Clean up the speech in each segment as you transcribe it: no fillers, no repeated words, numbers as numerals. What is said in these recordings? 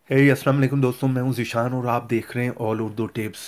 अस्सलाम वालेकुम दोस्तों, मैं हूं ज़ीशान और आप देख रहे हैं ऑल उर्दू टिप्स।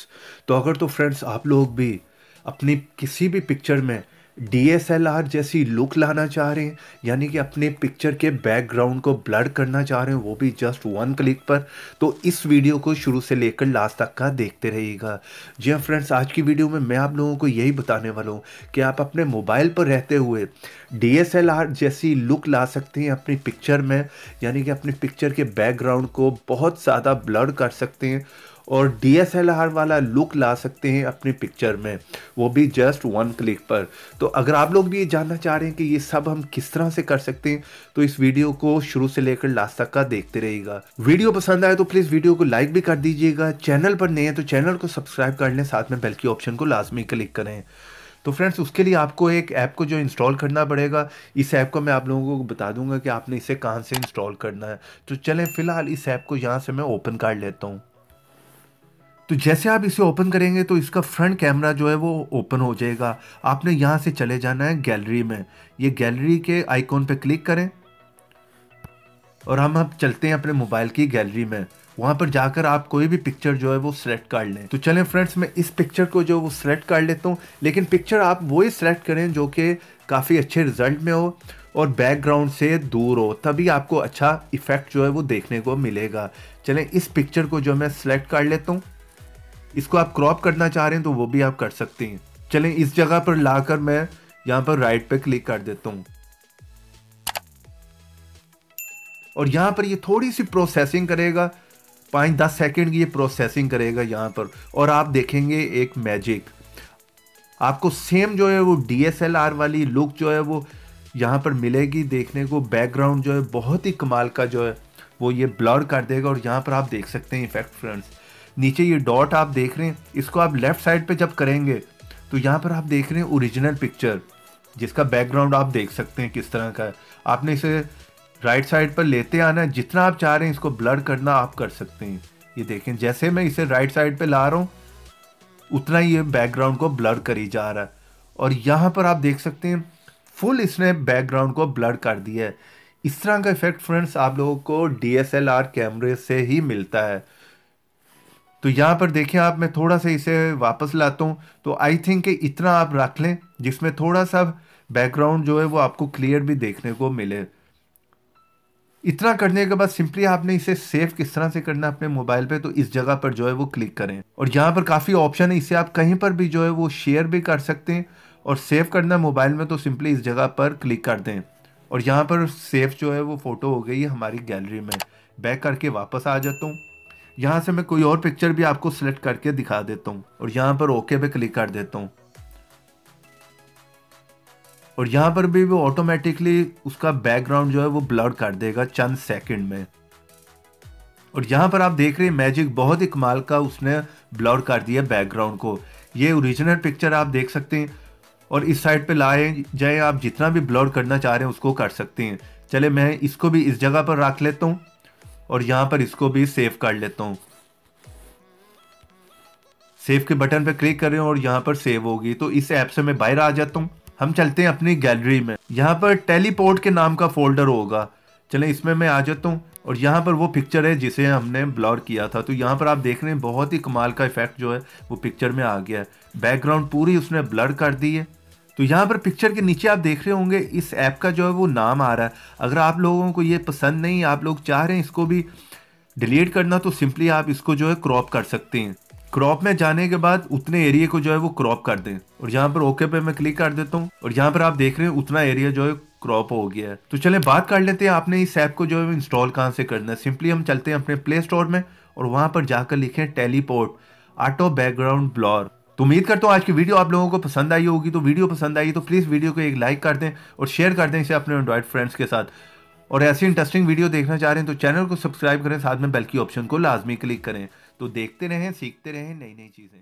तो अगर तो फ्रेंड्स आप लोग भी अपनी किसी भी पिक्चर में डीएसएलआर जैसी लुक लाना चाह रहे हैं, यानी कि अपने पिक्चर के बैकग्राउंड को ब्लर करना चाह रहे हैं, वो भी जस्ट वन क्लिक पर, तो इस वीडियो को शुरू से लेकर लास्ट तक का देखते रहिएगा। जी हाँ फ्रेंड्स, आज की वीडियो में मैं आप लोगों को यही बताने वाला हूँ कि आप अपने मोबाइल पर रहते हुए डीएसएलआर जैसी लुक ला सकते हैं अपनी पिक्चर में, यानी कि अपनी पिक्चर के बैकग्राउंड को बहुत ज़्यादा ब्लर कर सकते हैं और डीएसएलआर वाला लुक ला सकते हैं अपनी पिक्चर में, वो भी जस्ट वन क्लिक पर। तो अगर आप लोग भी ये जानना चाह रहे हैं कि ये सब हम किस तरह से कर सकते हैं, तो इस वीडियो को शुरू से लेकर लास्ट तक का देखते रहिएगा। वीडियो पसंद आए तो प्लीज़ वीडियो को लाइक भी कर दीजिएगा। चैनल पर नए हैं तो चैनल को सब्सक्राइब कर लें, साथ में बेल की ऑप्शन को लाजमी क्लिक करें। तो फ्रेंड्स, उसके लिए आपको एक ऐप को जो इंस्टॉल करना पड़ेगा, इस ऐप को मैं आप लोगों को बता दूंगा कि आपने इसे कहाँ से इंस्टॉल करना है। तो चलें फिलहाल इस ऐप को यहाँ से मैं ओपन कर लेता हूँ। तो जैसे आप इसे ओपन करेंगे तो इसका फ्रंट कैमरा जो है वो ओपन हो जाएगा। आपने यहाँ से चले जाना है गैलरी में। ये गैलरी के आइकॉन पे क्लिक करें और हम अब चलते हैं अपने मोबाइल की गैलरी में। वहाँ पर जाकर आप कोई भी पिक्चर जो है वो सिलेक्ट कर लें। तो चलें फ्रेंड्स, मैं इस पिक्चर को जो वो सिलेक्ट कर लेता हूँ, लेकिन पिक्चर आप वही सिलेक्ट करें जो कि काफ़ी अच्छे रिजल्ट में हो और बैकग्राउंड से दूर हो, तभी आपको अच्छा इफेक्ट जो है वो देखने को मिलेगा। चलें इस पिक्चर को जो मैं सिलेक्ट कर लेता हूँ। इसको आप क्रॉप करना चाह रहे हैं तो वो भी आप कर सकते हैं। चलें इस जगह पर लाकर मैं यहाँ पर राइट पे क्लिक कर देता हूँ और यहाँ पर ये थोड़ी सी प्रोसेसिंग करेगा, 5-10 सेकंड की ये प्रोसेसिंग करेगा यहाँ पर, और आप देखेंगे एक मैजिक। आपको सेम जो है वो डीएसएलआर वाली लुक जो है वो यहाँ पर मिलेगी देखने को। बैकग्राउंड जो है बहुत ही कमाल का जो है वो ये ब्लर कर देगा। और यहाँ पर आप देख सकते हैं इफेक्ट फ्रेंड्स, नीचे ये डॉट आप देख रहे हैं, इसको आप लेफ्ट साइड पे जब करेंगे तो यहाँ पर आप देख रहे हैं ओरिजिनल पिक्चर, जिसका बैकग्राउंड आप देख सकते हैं किस तरह का है। आपने इसे राइट साइड पर लेते आना है, जितना आप चाह रहे हैं इसको ब्लर करना आप कर सकते हैं। ये देखें, जैसे मैं इसे राइट साइड पे ला रहा हूँ उतना ही ये बैकग्राउंड को ब्लर करी जा रहा है। और यहाँ पर आप देख सकते हैं फुल इसने बैकग्राउंड को ब्लर कर दिया है। इस तरह का इफेक्ट फ्रेंड्स आप लोगों को डीएसएलआर कैमरे से ही मिलता है। तो यहाँ पर देखें आप, मैं थोड़ा सा इसे वापस लाता हूँ तो आई थिंक कि इतना आप रख लें जिसमें थोड़ा सा बैकग्राउंड जो है वो आपको क्लियर भी देखने को मिले। इतना करने के बाद सिंपली आपने इसे सेव किस तरह से करना है अपने मोबाइल पे, तो इस जगह पर जो है वो क्लिक करें और यहाँ पर काफ़ी ऑप्शन है, इसे आप कहीं पर भी जो है वो शेयर भी कर सकते हैं। और सेव करना है मोबाइल में तो सिंपली इस जगह पर क्लिक कर दें और यहाँ पर सेव जो है वो फ़ोटो हो गई है हमारी गैलरी में। बैक करके वापस आ जाता हूँ। यहाँ से मैं कोई और पिक्चर भी आपको सिलेक्ट करके दिखा देता हूँ और यहाँ पर ओके पे क्लिक कर देता हूँ और यहाँ पर भी वो ऑटोमेटिकली उसका बैकग्राउंड जो है वो ब्लर कर देगा चंद सेकंड में। और यहाँ पर आप देख रहे हैं मैजिक बहुत ही कमाल का उसने ब्लर कर दिया बैकग्राउंड को। ये ओरिजिनल पिक्चर आप देख सकते हैं और इस साइड पे लाए जाए, आप जितना भी ब्लर करना चाह रहे हैं उसको कर सकते हैं। चले मैं इसको भी इस जगह पर रख लेता हूँ और यहाँ पर इसको भी सेव कर लेता हूँ। सेव के बटन पर क्लिक करें और यहाँ पर सेव होगी। तो इस ऐप से मैं बाहर आ जाता हूँ। हम चलते हैं अपनी गैलरी में। यहाँ पर टेलीपोर्ट के नाम का फोल्डर होगा, चलें इसमें मैं आ जाता हूँ और यहाँ पर वो पिक्चर है जिसे हमने ब्लर किया था। तो यहाँ पर आप देख रहे हैं बहुत ही कमाल का इफेक्ट जो है वो पिक्चर में आ गया है। बैकग्राउंड पूरी उसने ब्लर कर दी है। तो यहाँ पर पिक्चर के नीचे आप देख रहे होंगे इस ऐप का जो है वो नाम आ रहा है। अगर आप लोगों को ये पसंद नहीं, आप लोग चाह रहे हैं इसको भी डिलीट करना, तो सिंपली आप इसको जो है क्रॉप कर सकते हैं। क्रॉप में जाने के बाद उतने एरिया को जो है वो क्रॉप कर दें और यहाँ पर ओके पे मैं क्लिक कर देता हूँ और यहाँ पर आप देख रहे हैं उतना एरिया जो है क्रॉप हो गया है। तो चलें बात कर लेते हैं आपने इस ऐप को जो है इंस्टॉल कहाँ से करना है। सिंपली हम चलते हैं अपने प्ले स्टोर में और वहाँ पर जाकर लिखें टेलीपोर्ट ऑटो बैकग्राउंड ब्लर। तो उम्मीद करता हूँ आज की वीडियो आप लोगों को पसंद आई होगी। तो वीडियो पसंद आई तो प्लीज़ वीडियो को एक लाइक कर दें और शेयर कर दें इसे अपने एंड्रॉइड फ्रेंड्स के साथ। और ऐसी इंटरेस्टिंग वीडियो देखना चाह रहे हैं तो चैनल को सब्सक्राइब करें, साथ में बेल की ऑप्शन को लाजमी क्लिक करें। तो देखते रहें, सीखते रहें नई नई चीज़ें।